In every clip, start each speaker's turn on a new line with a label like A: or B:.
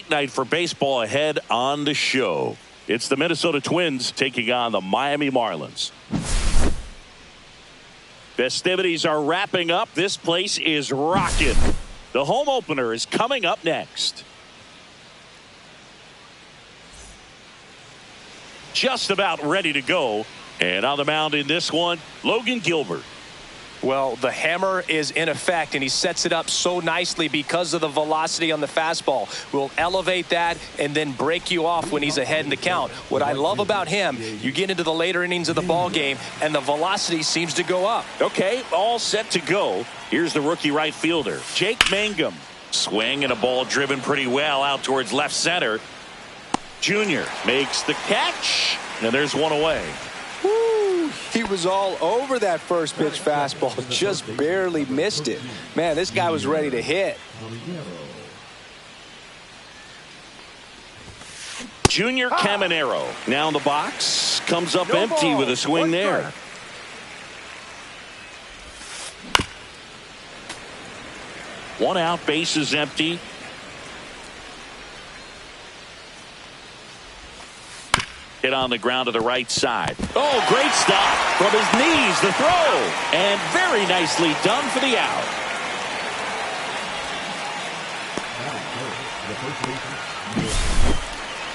A: great night for baseball ahead on the show. It's the Minnesota Twins taking on the Miami Marlins. Festivities are wrapping up. This place is rocking. The home opener is coming up next. Just about ready to go. And on the mound in this one, Logan Gilbert.
B: Well, the hammer is in effect, and he sets it up so nicely because of the velocity on the fastball. Will elevate that and then break you off when he's ahead in the count. What I love about him, you get into the later innings of the ball game, and the velocity seems to go up.
A: Okay, all set to go. Here's the rookie right fielder, Jake Mangum. Swing and a ball driven pretty well out towards left center. Junior makes the catch, and there's one away.
C: Woo, he was all over that first pitch fastball, just barely missed it. Man, this guy was ready to hit.
A: Junior Caminero now in the box, comes up empty with a swing there. One out, base is empty. Hit on the ground to the right side. Oh, great stop from his knees, the throw, and very nicely done for the out.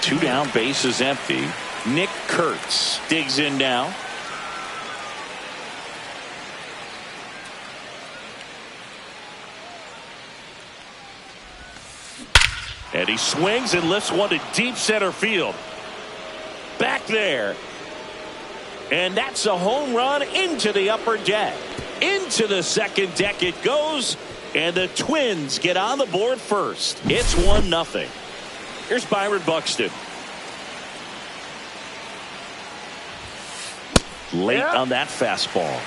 A: Two down, base is empty. Nick Kurtz digs in now. And he swings and lifts one to deep center field. Back there. And that's a home run into the upper deck. Into the second deck it goes. And the Twins get on the board first. It's 1-0. Here's Byron Buxton. Late on that fastball.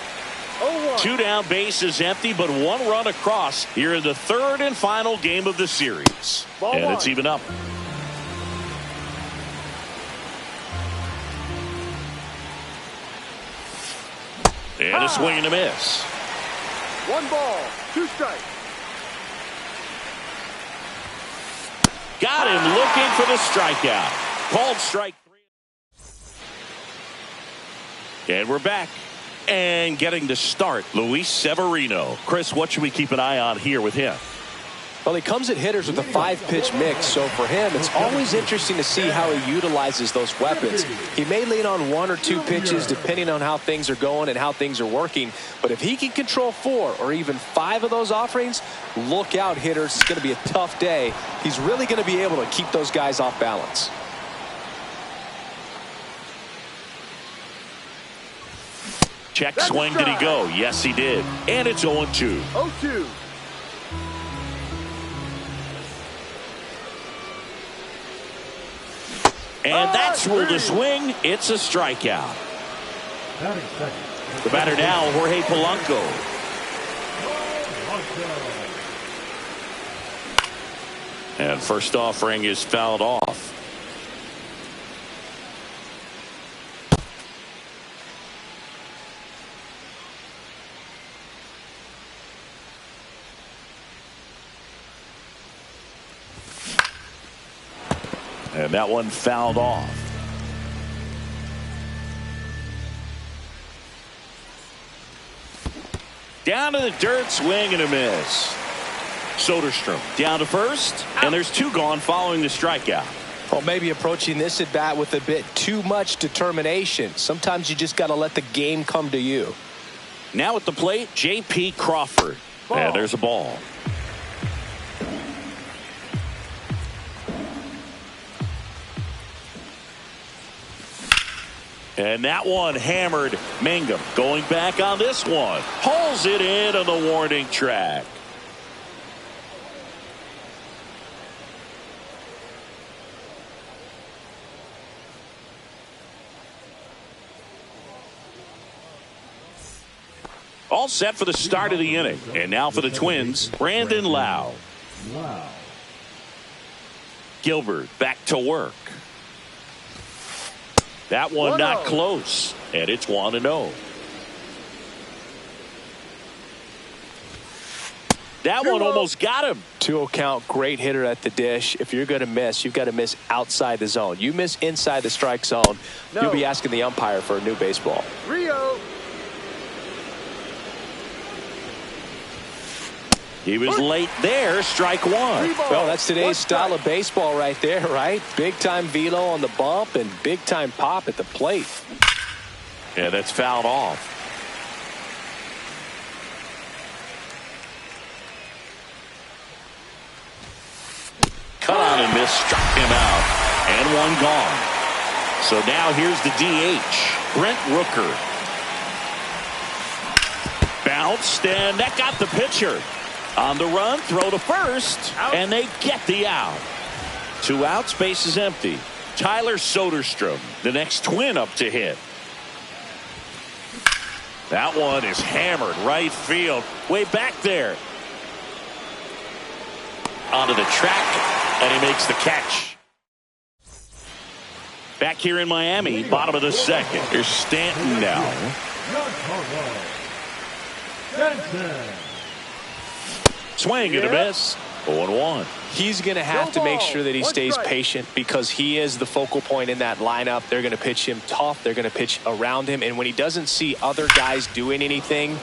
A: 2 down, base is empty, but 1 run across here in the third and final game of the series. And it's even up. And a swing and a miss.
D: 1 ball, 2 strikes.
A: Got him looking for the strikeout. Called strike 3. And we're back. And getting to start, Luis Severino. Chris, what should we keep an eye on here with him?
B: Well, he comes at hitters with a 5-pitch mix, so for him, it's always interesting to see how he utilizes those weapons. He may lean on 1 or 2 pitches depending on how things are going and how things are working, but if he can control 4 or even 5 of those offerings, look out, hitters. It's going to be a tough day. He's really going to be able to keep those guys off balance.
A: Check swing, did he go? Yes, he did. And it's 0-2.
D: 0-2.
A: And that's ruled a swing. It's a strikeout. The batter now, Jorge Polanco. And first offering is fouled off. And that one fouled off. Down to the dirt, swing and a miss. Soderstrom down to first, and there's 2 gone following the strikeout.
B: Well, maybe approaching this at bat with a bit too much determination. Sometimes you just got to let the game come to you.
A: Now at the plate, J.P. Crawford. And there's a ball. And that one hammered. Mangum going back on this one. Hauls it in on the warning track. All set for the start of the inning. And now for the Twins, Brandon Lau. Gilbert back to work. That one not close, and it's 1-0. That one almost got him.
B: 2-0 count, great hitter at the dish. If you're going to miss, you've got to miss outside the zone. You miss inside the strike zone, you'll be asking the umpire for a new baseball.
D: 3-0.
A: He was late there, strike one.
B: Well, that's today's style of baseball right there, right? Big-time velo on the bump and big-time pop at the plate.
A: Yeah, that's fouled off. Cut on and miss, struck him out, and one gone. So now here's the DH, Brent Rooker. Bounced, and that got the pitcher. On the run, throw to first, and they get the out. 2 outs, base is empty. Tyler Soderstrom, the next Twin up to hit. That one is hammered right field, way back there. Onto the track, and he makes the catch. Back here in Miami, bottom of the second. Here's Stanton now. Swing and a miss. 0-1.
B: He's going to have to make sure that he stays patient because he is the focal point in that lineup. They're going to pitch him tough. They're going to pitch around him. And when he doesn't see other guys doing anything,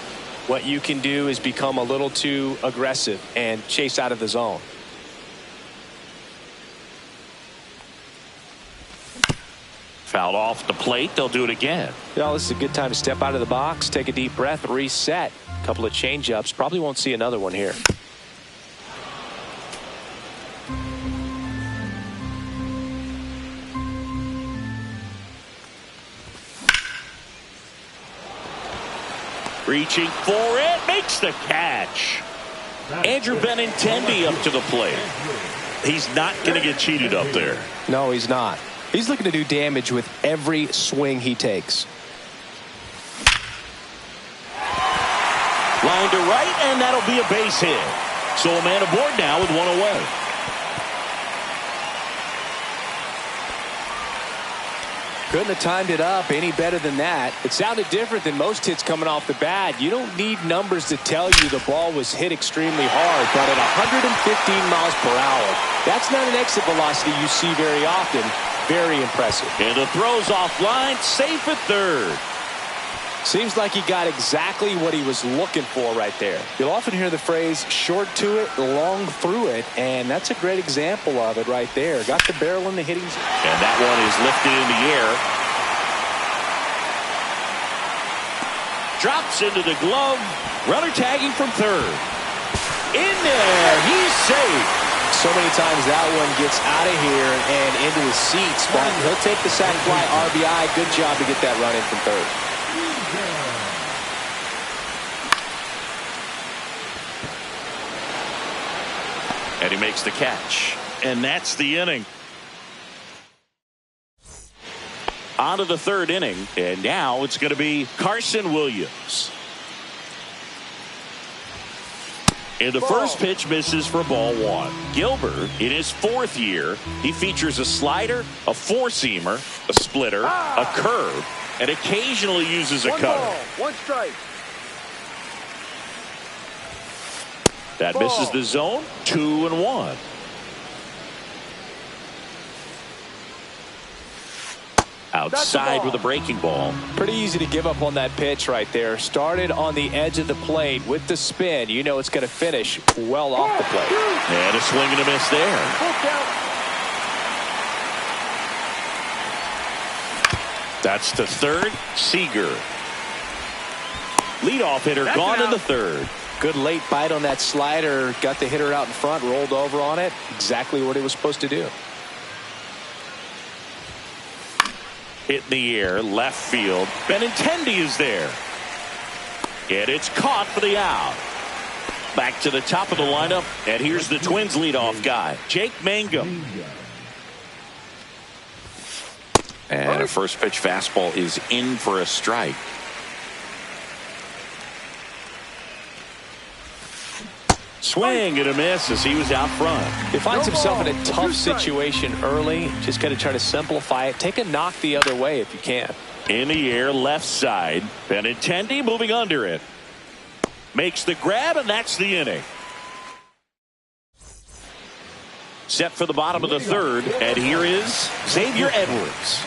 B: what you can do is become a little too aggressive and chase out of the zone.
A: Fouled off the plate. They'll do it again.
B: Well, this is a good time to step out of the box, take a deep breath, reset. A couple of change-ups. Probably won't see another one here.
A: Reaching for it, makes the catch. Andrew Benintendi up to the plate. He's not going to get cheated up there.
B: No, he's not. He's looking to do damage with every swing he takes.
A: Line to right, and that'll be a base hit. So a man aboard now with one away.
B: Couldn't have timed it up any better than that. It sounded different than most hits coming off the bat. You don't need numbers to tell you the ball was hit extremely hard, but at 115 miles per hour, that's not an exit velocity you see very often. Very impressive.
A: And the throw's offline, safe at third.
B: Seems like he got exactly what he was looking for right there. You'll often hear the phrase short to it, long through it, and that's a great example of it right there. Got the barrel in the hitting zone.
A: And that one is lifted in the air. Drops into the glove. Runner tagging from third. In there, he's safe.
B: So many times that one gets out of here and into the seats, but he'll take the sac fly RBI. Good job to get that run in from third.
A: And he makes the catch. And that's the inning. On to the third inning. And now it's going to be Carson Williams. And the first pitch misses for ball one. Gilbert, in his 4th year, he features a slider, a four-seamer, a splitter, a curve, and occasionally uses a cutter.
D: Ball, 1 strike.
A: That misses the zone. 2-1. Outside with a breaking ball.
B: Pretty easy to give up on that pitch right there. Started on the edge of the plate with the spin. You know it's going to finish well off the plate.
A: And a swing and a miss there. That's to third. Seager. Leadoff hitter gone in the third.
B: Good late bite on that slider. Got the hitter out in front, rolled over on it. Exactly what he was supposed to do.
A: Hit in the air, left field. Benintendi is there. And it's caught for the out. Back to the top of the lineup, and here's the Twins leadoff guy, Jake Mangum. And a first pitch fastball is in for a strike. Swing and a miss as he was out front.
B: He finds himself in a tough situation early. Just got to try to simplify it. Take a knock the other way if you can.
A: In the air, left side. Benintendi moving under it. Makes the grab, and that's the inning. Set for the bottom of the third, and here is Xavier Edwards.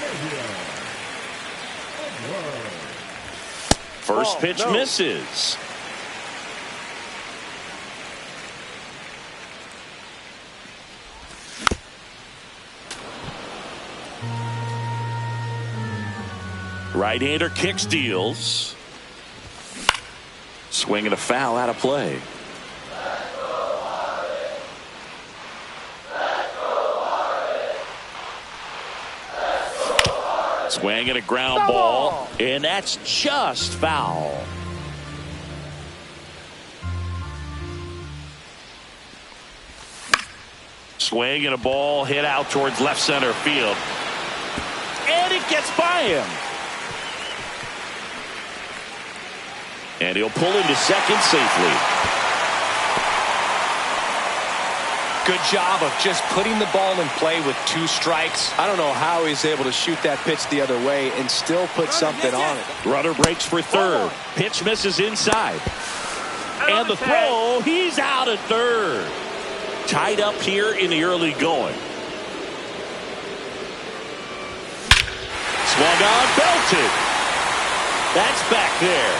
A: First pitch misses. Right-hander kicks, deals. Swing and a foul out of play. Swing and a ground ball, and that's just foul. Swing and a ball hit out towards left center field. And it gets by him. And he'll pull into second safely.
B: Good job of just putting the ball in play with 2 strikes.
C: I don't know how he's able to shoot that pitch the other way and still put something on it.
A: Runner breaks for third. Pitch misses inside. And the throw, he's out at third. Tied up here in the early going. Swung on, belted. That's back there.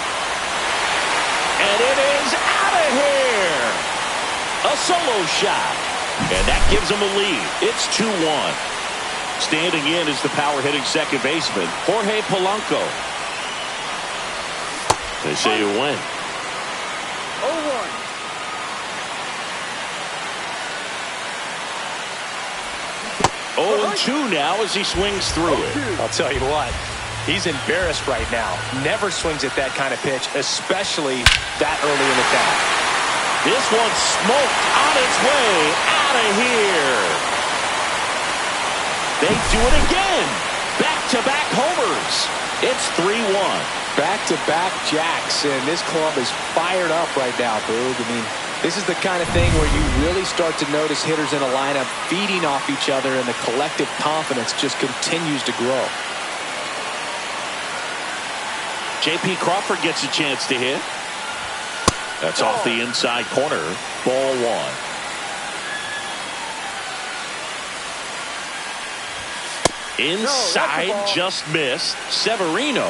A: And it is out of here. A solo shot. And that gives them a lead. It's 2-1. Standing in is the power-hitting second baseman, Jorge Polanco. They say you win. 0-2 now as he swings through it.
B: I'll tell you what, he's embarrassed right now. Never swings at that kind of pitch, especially that early in the count.
A: This one's smoked on its way out of here. They do it again. Back-to-back homers. It's 3-1.
C: Back-to-back jacks, and this club is fired up right now, Boog. I mean, this is the kind of thing where you really start to notice hitters in a lineup feeding off each other, and the collective confidence just continues to grow.
A: J.P. Crawford gets a chance to hit. That's off the inside corner. Ball 1. Inside, just missed. Severino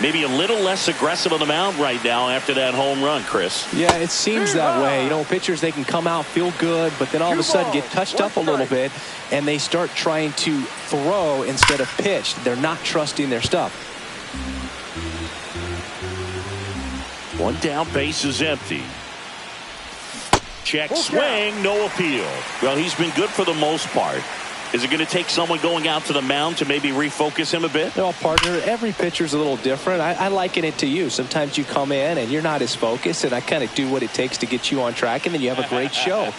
A: maybe a little less aggressive on the mound right now after that home run, Chris.
B: Yeah, it seems that way. You know, pitchers, they can come out, feel good, but then all of a sudden get touched up a little bit, and they start trying to throw instead of pitch. They're not trusting their stuff.
A: One down, base is empty. Check swing, no appeal. Well, he's been good for the most part. Is it going to take someone going out to the mound to maybe refocus him a bit?
B: Well, partner, every pitcher's a little different. I liken it to you. Sometimes you come in and you're not as focused, and I kind of do what it takes to get you on track, and then you have a great show.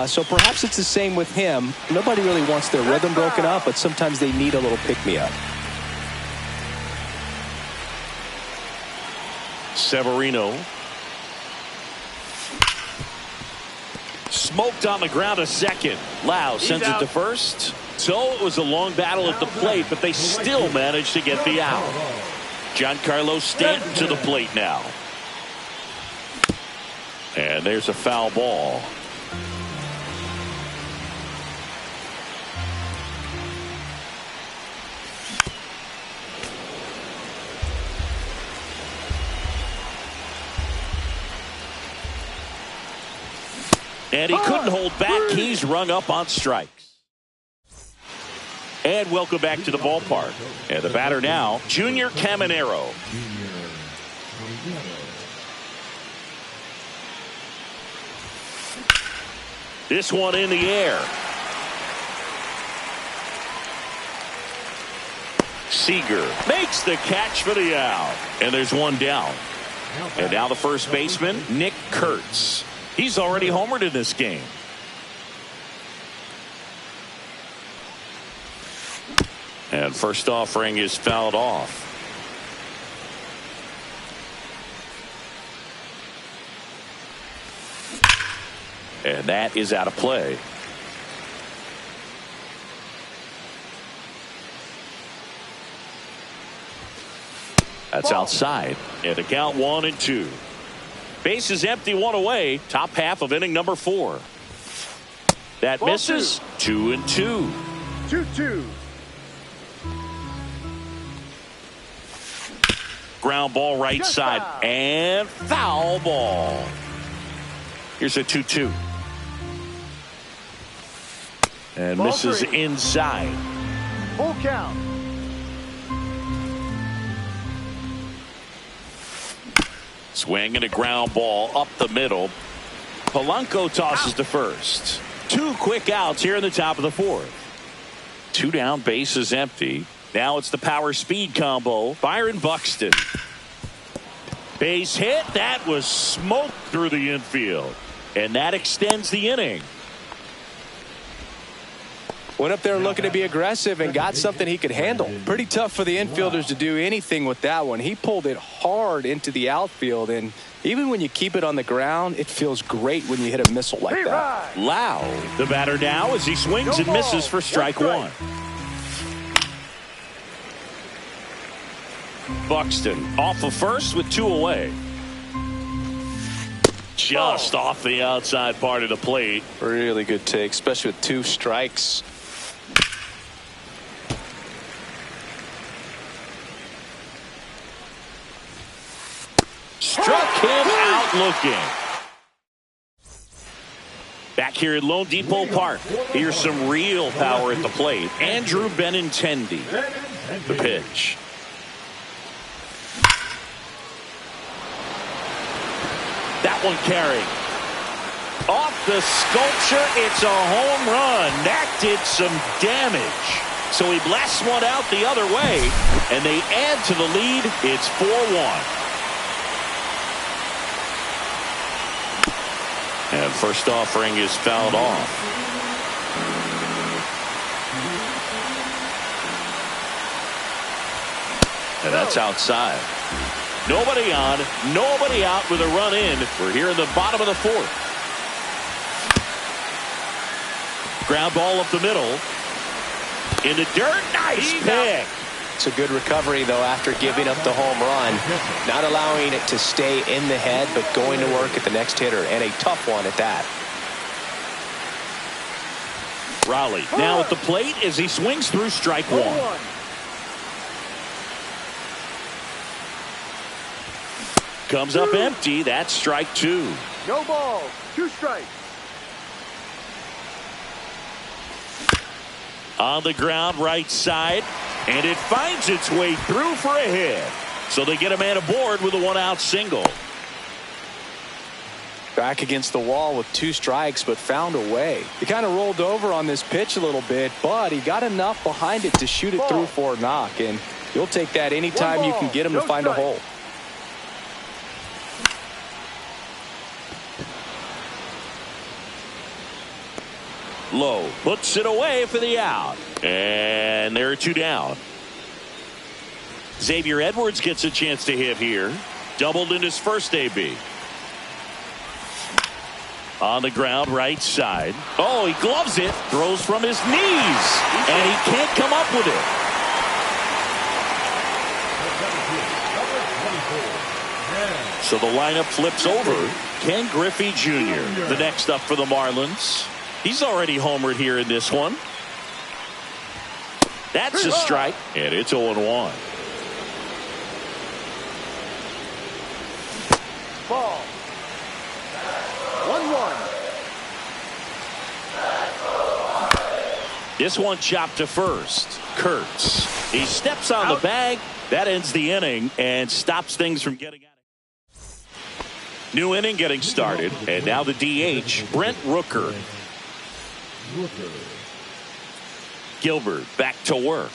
B: So perhaps it's the same with him. Nobody really wants their rhythm broken up, but sometimes they need a little pick-me-up.
A: Severino. Smoked on the ground a second. Lau sends it to first. So it was a long battle at the plate, but they still managed to get the out. Giancarlo Stanton to the plate now. And there's a foul ball. And he couldn't hold back. He's rung up on strikes. And welcome back to the ballpark. And the batter now, Junior Caminero. This one in the air. Seager makes the catch for the out. And there's one down. And now the first baseman, Nick Kurtz. He's already homered in this game. And first offering is fouled off. And that is out of play. That's outside. And the count 1-2. Base is empty, one away. Top half of inning number 4. That
D: Ball
A: misses. 2-2.
D: 2-2.
A: Ground ball right
D: Just
A: side.
D: foul.
A: And foul ball. Here's a 2-2. And
D: Ball
A: misses
D: 3.
A: inside.
D: Full count.
A: Swing and a ground ball up the middle. Polanco tosses to first. 2 quick outs here in the top of the 4th. 2 down, bases empty. Now it's the power speed combo. Byron Buxton. Base hit. That was smoked through the infield. And that extends the inning.
B: Went up there looking to be aggressive and got something he could handle. Pretty tough for the infielders to do anything with that one. He pulled it hard into the outfield, and even when you keep it on the ground, it feels great when you hit a missile like that.
A: Lau, the batter now as he swings and misses for strike 1. Buxton off of first with 2 away. Just off the outside part of the plate.
B: Really good take, especially with 2 strikes.
A: Struck him out looking. Back here at Lone Depot Park, here's some real power at the plate. Andrew Benintendi, the pitch. That one carrying. Off the sculpture, it's a home run. That did some damage. So he blasts one out the other way, and they add to the lead. It's 4-1. And first offering is fouled off. And that's outside. Nobody on, nobody out with a run in. We're here in the bottom of the 4th. Ground ball up the middle. In the dirt. Nice pick.
B: It's a good recovery, though, after giving up the home run. Not allowing it to stay in the head, but going to work at the next hitter, and a tough one at that.
A: Raleigh now at the plate as he swings through strike 1. Comes up empty. That's strike 2.
D: No ball. 2 strikes.
A: On the ground right side, and it finds its way through for a hit. So they get a man aboard with a 1-out single.
B: Back against the wall with 2 strikes, but found a way. He kind of rolled over on this pitch a little bit, but he got enough behind it to shoot it through for a knock, and you'll take that anytime you can get him to find a hole.
A: Lowe puts it away for the out. And there are 2 down. Xavier Edwards gets a chance to hit here. Doubled in his first AB. On the ground right side. Oh, he gloves it. Throws from his knees. And he can't come up with it. So the lineup flips over. Ken Griffey Jr. the next up for the Marlins. He's already homered here in this one. That's a strike, and it's 0-1.
D: Ball. 1-1.
A: This one chopped to first. Kurtz. He steps on the bag. That ends the inning and stops things from getting out. New inning getting started, and now the DH, Brent Rooker. Gilbert back to work.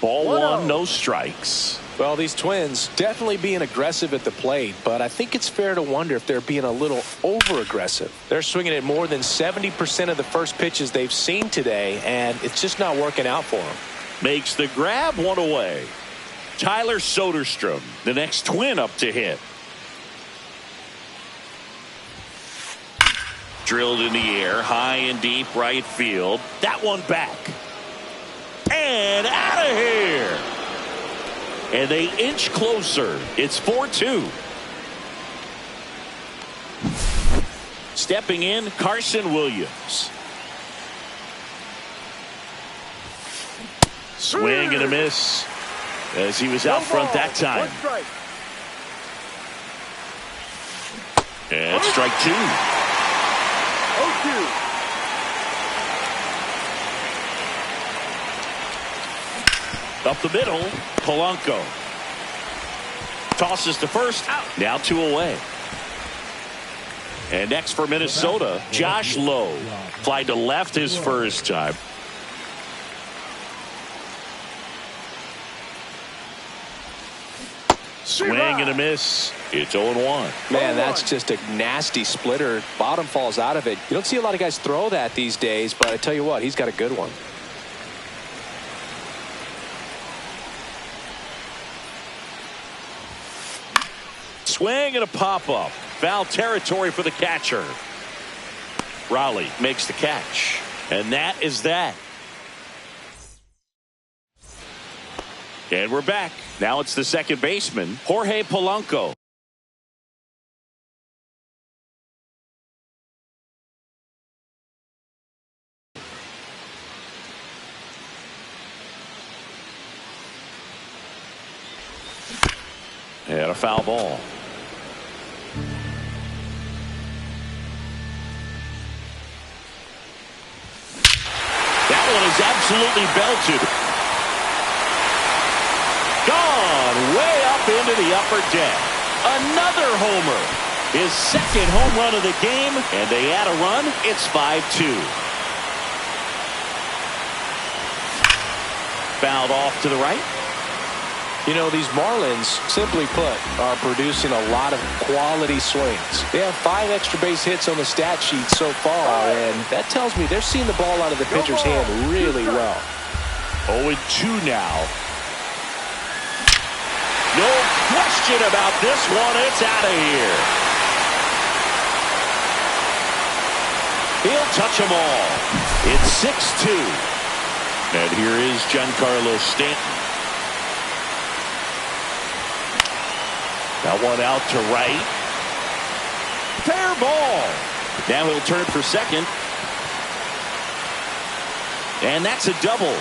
A: Ball 1, no strikes.
B: Well, these Twins definitely being aggressive at the plate, but I think it's fair to wonder if they're being a little over-aggressive. They're swinging at more than 70% of the first pitches they've seen today, and it's just not working out for them.
A: Makes the grab, 1 away. Tyler Soderstrom, the next Twin up to hit. Drilled in the air, high and deep right field. That one back. And out of here. And they inch closer. It's 4-2. stepping in, Carson Williams. Swing and a miss as he was out front that time. And strike two.
D: 0-2.
A: Up the middle, Polanco. Tosses to first, out. Now 2 away. And next for Minnesota, Josh Lowe. Fly to left his first time. Swing and a miss. It's 0-1.
B: Man, that's just a nasty splitter. Bottom falls out of it. You don't see a lot of guys throw that these days, but I tell you what, he's got a good one.
A: Swing and a pop-up. Foul territory for the catcher. Raleigh makes the catch. And that is that. And we're back. Now it's the second baseman, Jorge Polanco. And a foul ball. That one is absolutely belted. Gone way up into the upper deck. Another homer. His second home run of the game, and they add a run. It's 5-2. Fouled off to the right.
B: You know, these Marlins, simply put, are producing a lot of quality swings. They have 5 extra base hits on the stat sheet so far, and that tells me they're seeing the ball out of the pitcher's hand really well.
A: 0-2 now. No question about this one. It's out of here. He'll touch them all. It's 6-2. And here is Giancarlo Stanton. That one out to right. Fair ball. Now he'll turn it for second. And that's a double.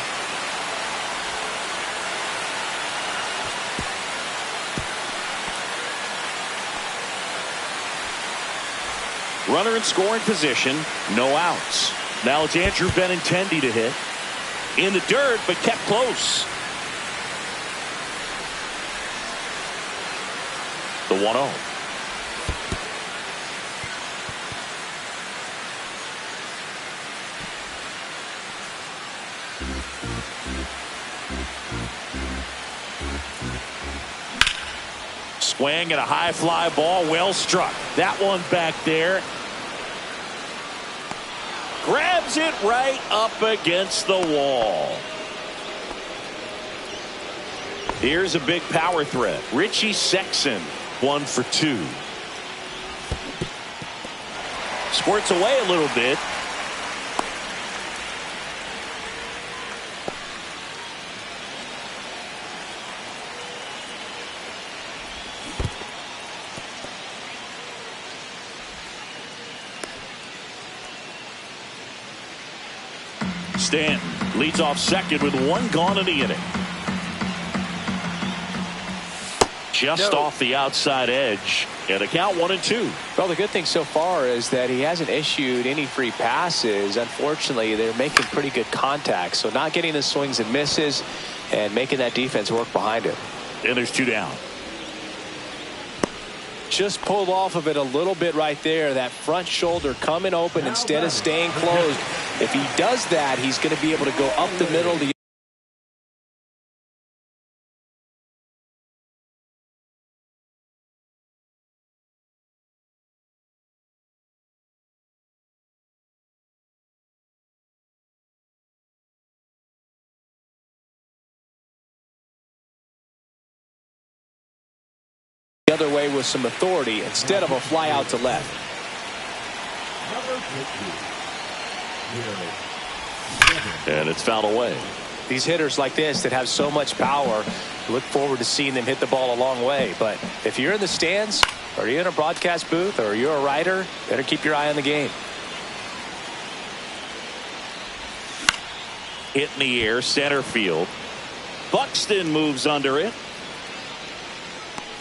A: Runner in scoring position. No outs. Now it's Andrew Benintendi to hit. In the dirt, but kept close. The 1-0. Swing and a high fly ball, well struck. That one back there. Grabs it right up against the wall. Here's a big power threat. Richie Sexson, 1 for 2. Squirts away a little bit. Stanton leads off second with 1 gone in the inning. Just off the outside edge, and a count 1-2.
B: Well, the good thing so far is that he hasn't issued any free passes. Unfortunately, they're making pretty good contact, so not getting the swings and misses and making that defense work behind it.
A: And there's 2 down.
B: Just pulled off of it a little bit right there. That front shoulder coming open instead of staying closed. If he does that, he's going to be able to go up the middle. The other way with some authority instead of a fly out to left.
A: And it's fouled away.
B: These hitters like this that have so much power, look forward to seeing them hit the ball a long way. But if you're in the stands, Are you in a broadcast booth or are you a writer? Better keep your eye on the game.
A: Hit in the air, center field. Buxton moves under it.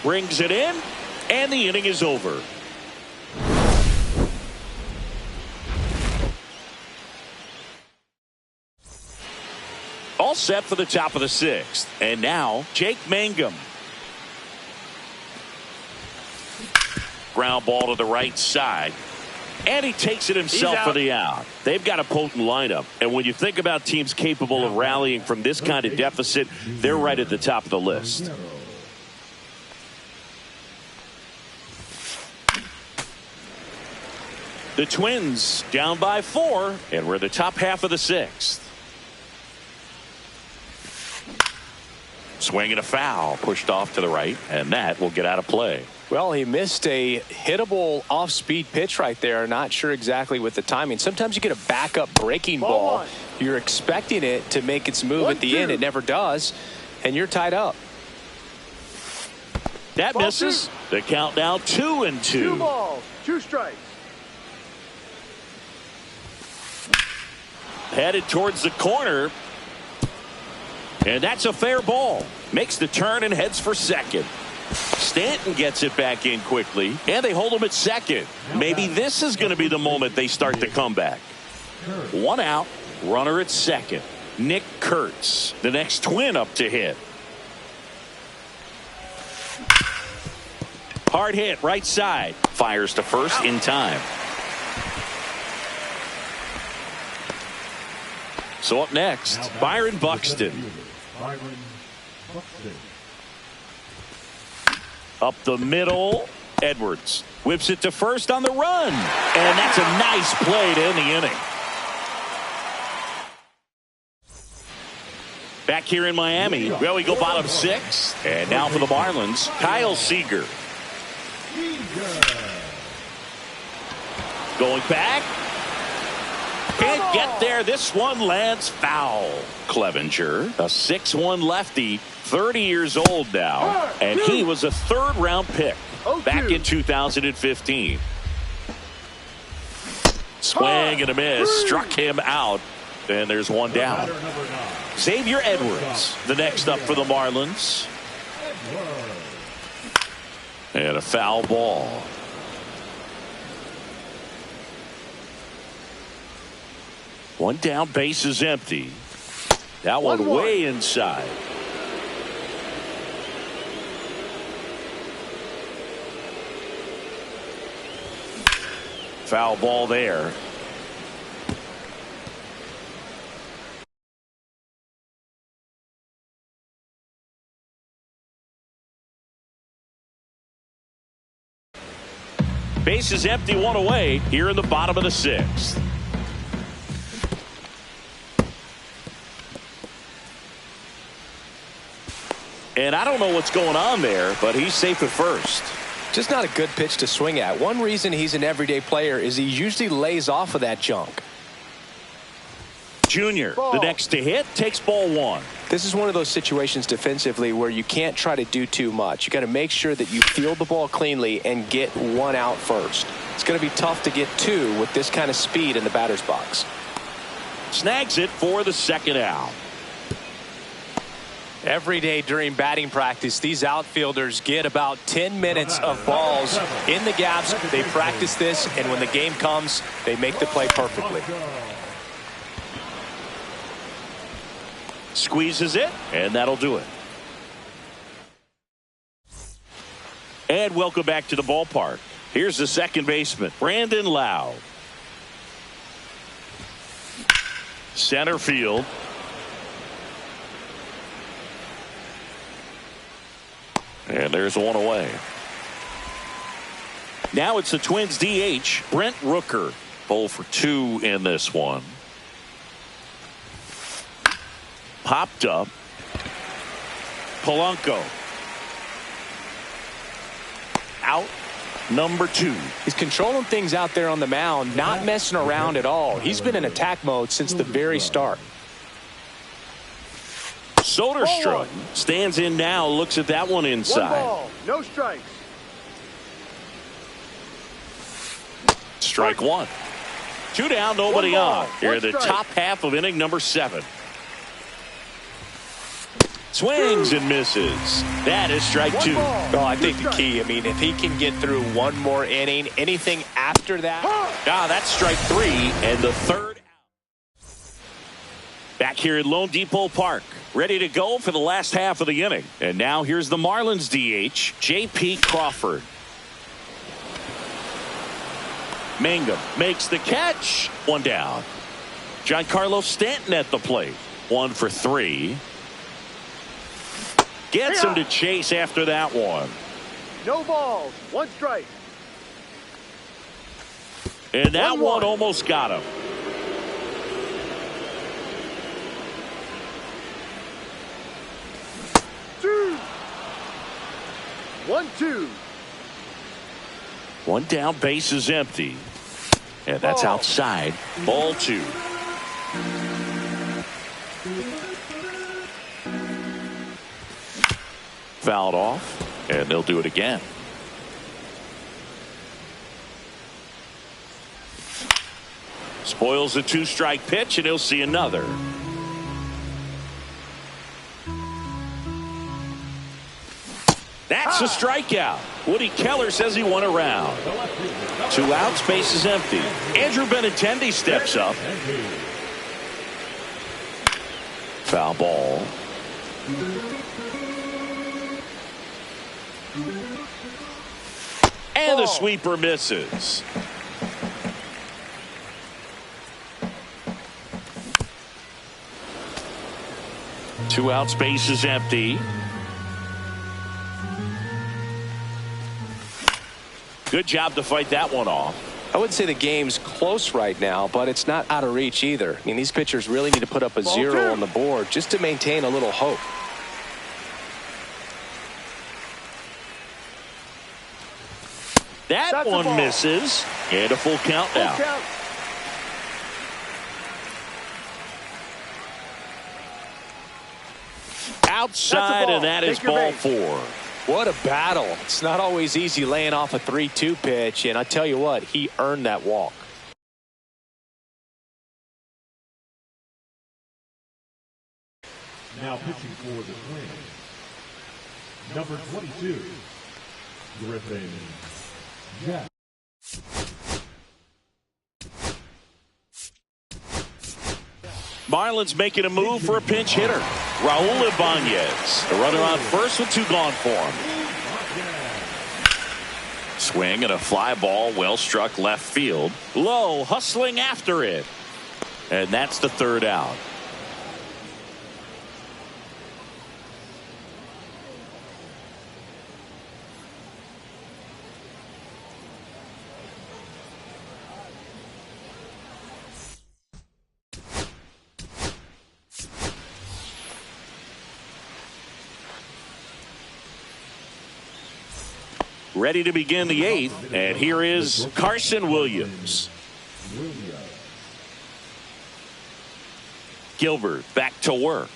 A: Brings it in, and the inning is over. All set for the top of the sixth. And now, Jake Mangum. Ground ball to the right side. And he takes it himself for the out. They've got a potent lineup. And when you think about teams capable of rallying from this kind of deficit, they're right at the top of the list. The Twins down by 4, and we're the top half of the sixth. Swing and a foul, pushed off to the right, and that will get out of play.
B: Well, he missed a hittable off-speed pitch right there. Not sure exactly with the timing. Sometimes you get a backup breaking ball. You're expecting it to make its move at the end. It never does, and you're tied up.
A: That misses. The count now 2-2.
E: 2 balls, 2 strikes.
A: Headed towards the corner. And that's a fair ball. Makes the turn and heads for second. Stanton gets it back in quickly, and they hold him at second. Maybe this is going to be the moment they start the comeback. 1 out, runner at second. Nick Kurtz, the next Twin up to hit. Hard hit, right side. Fires to first in time. So up next, Byron Buxton. Up the middle, Edwards whips it to first on the run, and that's a nice play to end the inning. Back here in Miami, well, we go bottom 6, and now for the Marlins, Kyle Seager. Going back. Can't get there. This one lands foul. Clevenger, a 6'1 lefty, 30 years old now, and he was a 3rd-round pick back in 2015. Swing and a miss, struck him out, and there's one down. Xavier Edwards, the next up for the Marlins. And a foul ball. One down, base is empty. That one way inside. Foul ball there. Base is empty, one away here in the bottom of the 6th. And I don't know what's going on there, but he's safe at first.
B: Just not a good pitch to swing at. One reason he's an everyday player is he usually lays off of that junk.
A: Junior, the next to hit, takes ball 1.
B: This is one of those situations defensively where you can't try to do too much. You got to make sure that you field the ball cleanly and get 1 out first. It's going to be tough to get 2 with this kind of speed in the batter's box.
A: Snags it for the 2nd out.
B: Every day during batting practice, these outfielders get about 10 minutes of balls in the gaps. They practice this, and when the game comes, they make the play perfectly.
A: Squeezes it, and that'll do it. And welcome back to the ballpark. Here's the second baseman, Brandon Lau. Center field. And there's one away. Now it's the Twins DH, Brent Rooker. 0 for 2 in this one. Popped up. Polanco. Out. Number 2.
B: He's controlling things out there on the mound, not messing around at all. He's been in attack mode since the very start.
A: Soderstrom stands in now, looks at that one inside.
E: 1 ball, no strikes.
A: Strike one. 2 down, nobody on. Here in the top half of inning number 7. Swings and misses. That is strike 2.
B: Oh, I think the key, I mean, if he can get through one more inning, anything after that.
A: That's strike 3 and the third out. Back here at Lone Depot Park, ready to go for the last half of the inning. And now here's the Marlins DH, J.P. Crawford. Mangum makes the catch. 1 down. Giancarlo Stanton at the plate. 1 for 3. Gets him to chase after that one.
E: No balls. 1 strike.
A: And that one almost got him.
E: Two. 1-2.
A: 1 down, base is empty. And that's outside. Ball 2. Fouled off, and they'll do it again. Spoils the 2-strike pitch, and he'll see another. That's a strikeout. Woody Keller says he won a round. 2 outs, base is empty. Andrew Benintendi steps up. Foul ball. And the sweeper misses. Two outs, base is empty. Good job to fight that one off.
B: I wouldn't say the game's close right now, but it's not out of reach either. I mean, these pitchers really need to put up a 0 on the board just to maintain a little hope.
A: That one misses. And a full count now. Outside, and that is ball 4.
B: What a battle. It's not always easy laying off a 3-2 pitch, and I tell you what, he earned that walk.
F: Now pitching for the Twins, number 22, Griffin Jack.
A: Marlins making a move for a pinch hitter. Raul Ibanez. The runner on first with 2 gone for him. Swing and a fly ball well struck left field. Lowe hustling after it. And that's the 3rd out. Ready to begin the 8th, and here is Carson Williams. Gilbert back to work.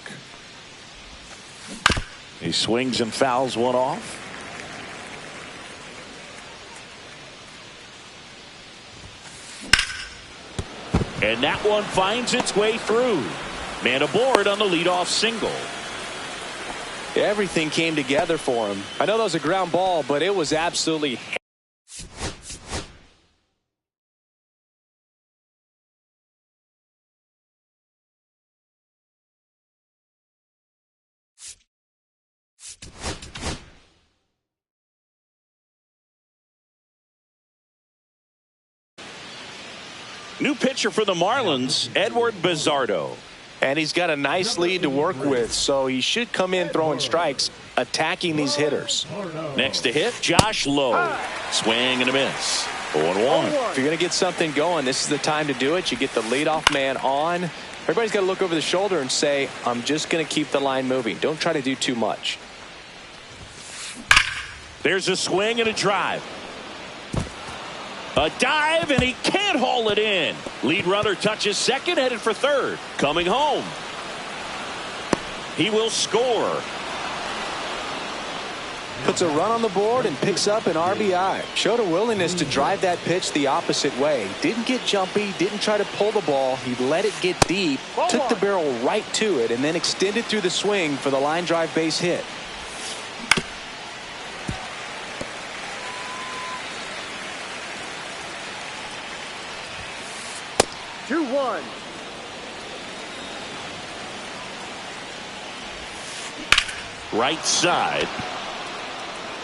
A: He swings and fouls one off. And that one finds its way through. Man aboard on the leadoff single.
B: Everything came together for him. I know that was a ground ball, but it was absolutely.
A: New pitcher for the Marlins, Edward Bizardo.
B: And he's got a nice lead to work with, so he should come in throwing strikes, attacking these hitters.
A: Next to hit, Josh Lowe. Swing and a miss. 0-1.
B: If you're going to get something going, this is the time to do it. You get the leadoff man on. Everybody's got to look over the shoulder and say, I'm just going to keep the line moving. Don't try to do too much.
A: There's a swing and a drive. A dive, and he can't haul it in. Lead runner touches second, headed for third. Coming home. He will score.
B: Puts a run on the board and picks up an RBI. Showed a willingness to drive that pitch the opposite way. Didn't get jumpy, didn't try to pull the ball. He let it get deep, took the barrel right to it, and then extended through the swing for the line drive base hit.
E: Two one.
A: Right side.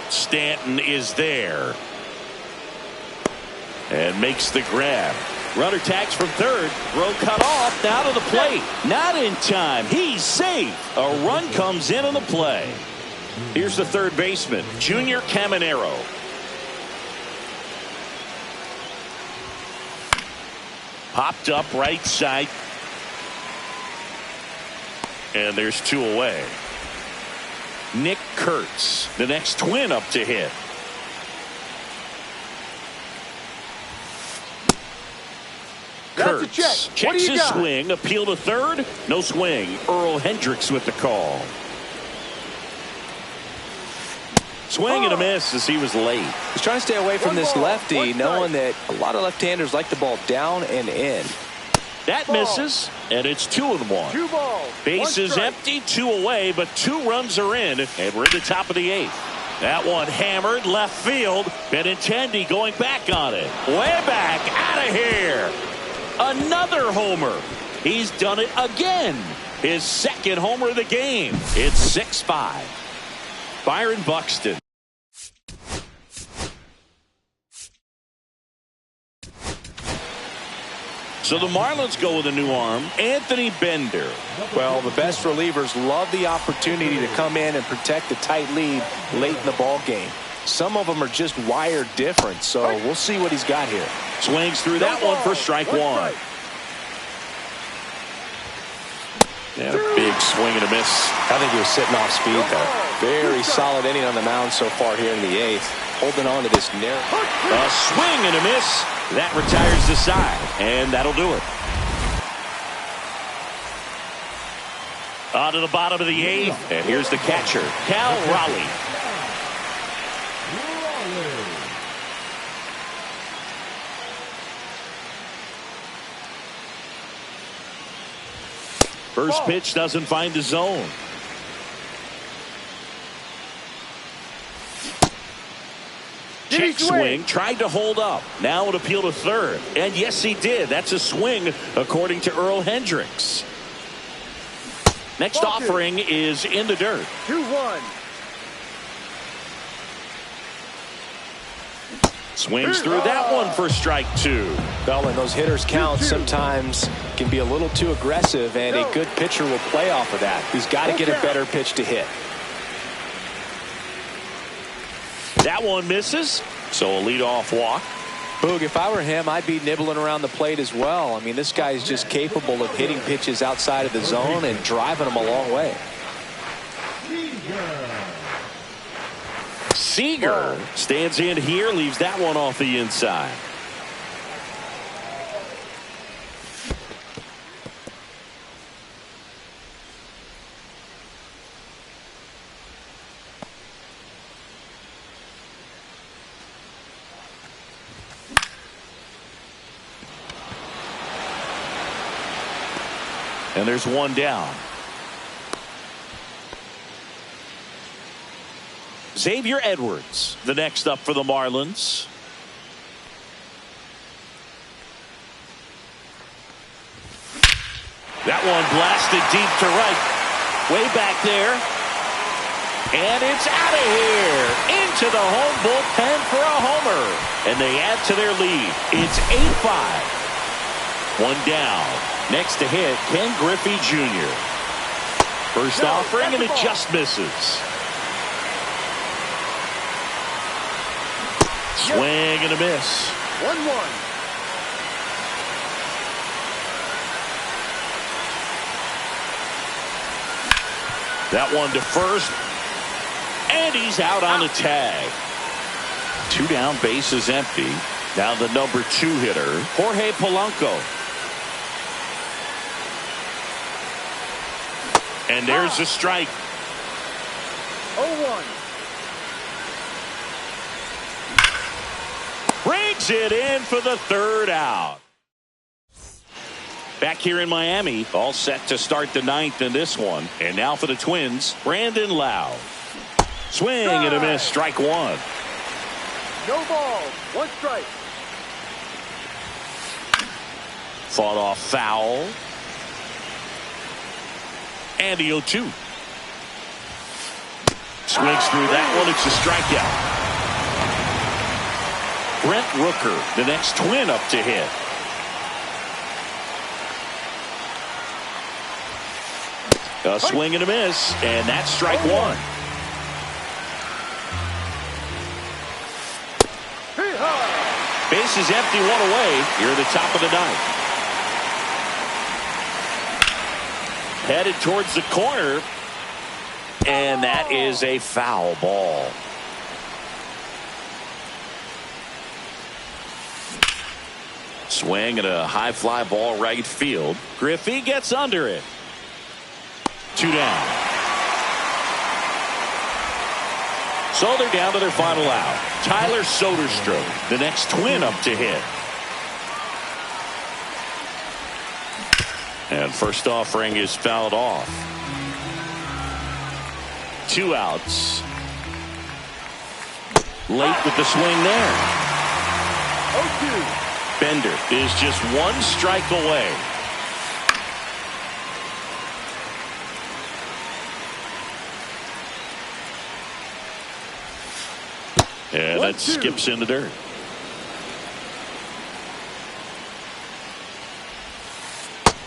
A: Stanton is there. And makes the grab. Runner tags from third. Throw cut off. Now to the plate. Not in time. He's safe. A run comes in on the play. Here's the third baseman, Junior Caminero. Popped up right side. And there's two away. Nick Kurtz, the next twin up to hit. Kurtz checks his swing, appeal to third, no swing. Earl Hendricks with the call. Swing and a miss as he was late.
B: He's trying to stay away from this lefty, knowing that a lot of left-handers like the ball down and in.
A: That misses, and it's 2-1.
E: 2 balls.
A: Bases empty, 2 away, but 2 runs are in, and we're at the top of the 8th. That one hammered left field, Benintendi going back on it. Way back, out of here. Another homer. He's done it again. His second homer of the game. It's 6-5. Byron Buxton. So the Marlins go with a new arm, Anthony Bender.
B: Well, the best relievers love the opportunity to come in and protect the tight lead late in the ball game. Some of them are just wired different, so we'll see what he's got here.
A: Swings through that one for strike one. And a big swing and a miss.
B: I think he was sitting off speed there. Very solid inning on the mound so far here in the 8th. Holding on to this narrow.
A: A swing and a miss. That retires the side, and that'll do it. On to the bottom of the 8th, and here's the catcher, Cal Raleigh. First pitch doesn't find the zone. Check swing, tried to hold up. Now an appeal to third. And yes, he did. That's a swing, according to Earl Hendricks. Next offering is in the dirt.
E: 2-1.
A: Swings through that one for strike 2.
B: Well, when those hitters count, sometimes can be a little too aggressive, and a good pitcher will play off of that. He's got to get a better pitch to hit.
A: That one misses, so a leadoff walk.
B: Boog, if I were him, I'd be nibbling around the plate as well. I mean, this guy is just capable of hitting pitches outside of the zone and driving them a long way.
A: Seager stands in here, leaves that one off the inside. And there's one down. Xavier Edwards, the next up for the Marlins. That one blasted deep to right. Way back there. And it's out of here. Into the home bullpen for a homer. And they add to their lead. It's 8-5. One down. Next to hit, Ken Griffey Jr. First offering, and it just misses. Swing and a miss.
E: 1-1.
A: That one to first. And he's out on the tag. 2 down, bases empty. Now the number 2 hitter, Jorge Polanco. And there's a strike.
E: 0-1.
A: digs it in for the third out. Back here in Miami, all set to start the ninth in this one. And now for the Twins, Brandon Lau. Swing and a miss, strike one.
E: No ball, one strike.
A: Fought off foul. And the 0-2. Swings through that one. It's a strikeout. Brent Rooker, the next Twin up to hit. A swing and a miss, and that's strike one. Base is empty, one away. Here at the top of the ninth. Headed towards the corner, and that is a foul ball. Swing and a high fly ball right field. Griffey gets under it. 2 down. So they're down to their final out. Tyler Soderstrom, the next Twin up to hit. And first offering is fouled off. 2 outs. Late with the swing there.
E: 0-2.
A: Bender is just 1 strike away. And that skips in the dirt.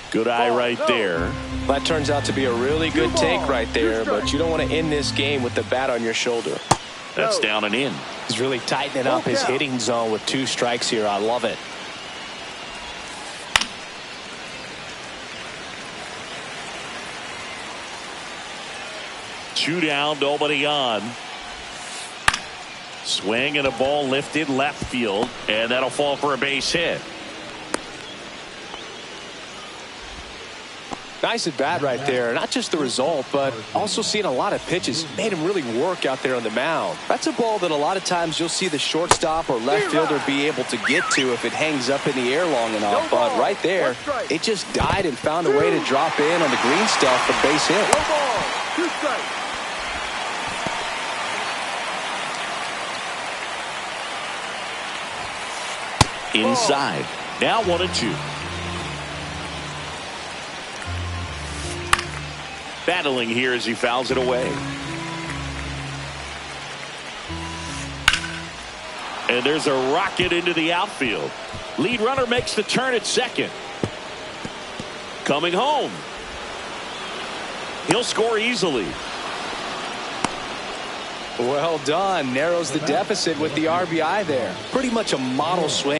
A: Good eye right there.
B: That turns out to be a really good take right there, but you don't want to end this game with the bat on your shoulder.
A: That's down and in.
B: He's really tightening up his hitting zone with 2 strikes here. I love it.
A: Two down, nobody on. Swing and a ball lifted left field, and that'll fall for a base hit.
B: Nice at bat right there. Not just the result, but also seeing a lot of pitches. Made him really work out there on the mound. That's a ball that a lot of times you'll see the shortstop or left fielder be able to get to if it hangs up in the air long enough. But right there, it just died and found a way to drop in on the green stuff for base hit.
E: No ball, 2 strikes.
A: Inside. Now 1-2. Battling here as he fouls it away. And there's a rocket into the outfield. Lead runner makes the turn at second. Coming home. He'll score easily.
B: Well done. Narrows the deficit with the RBI there. Pretty much a model swing.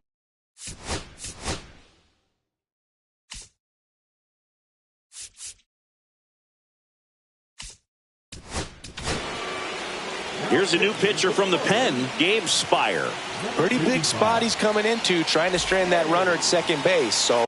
A: Here's a new pitcher from the pen, Gabe Spire.
B: Pretty big spot he's coming into, trying to strand that runner at second base. So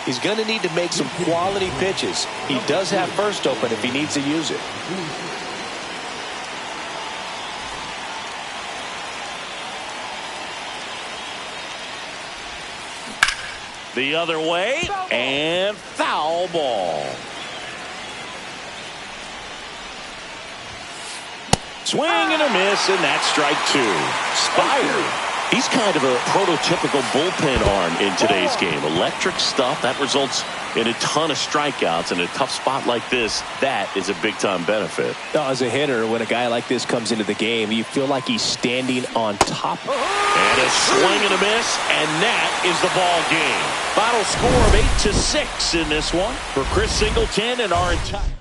B: he's going to need to make some quality pitches. He does have first open if he needs to use it.
A: The other way, and foul ball. Swing and a miss, and that's strike 2. Spire. He's kind of a prototypical bullpen arm in today's game. Electric stuff that results in a ton of strikeouts in a tough spot like this. That is a big-time benefit.
B: As a hitter, when a guy like this comes into the game, you feel like he's standing on top.
A: And a swing and a miss, and that is the ball game. Final score of 8-6 in this one for Chris Singleton and our entire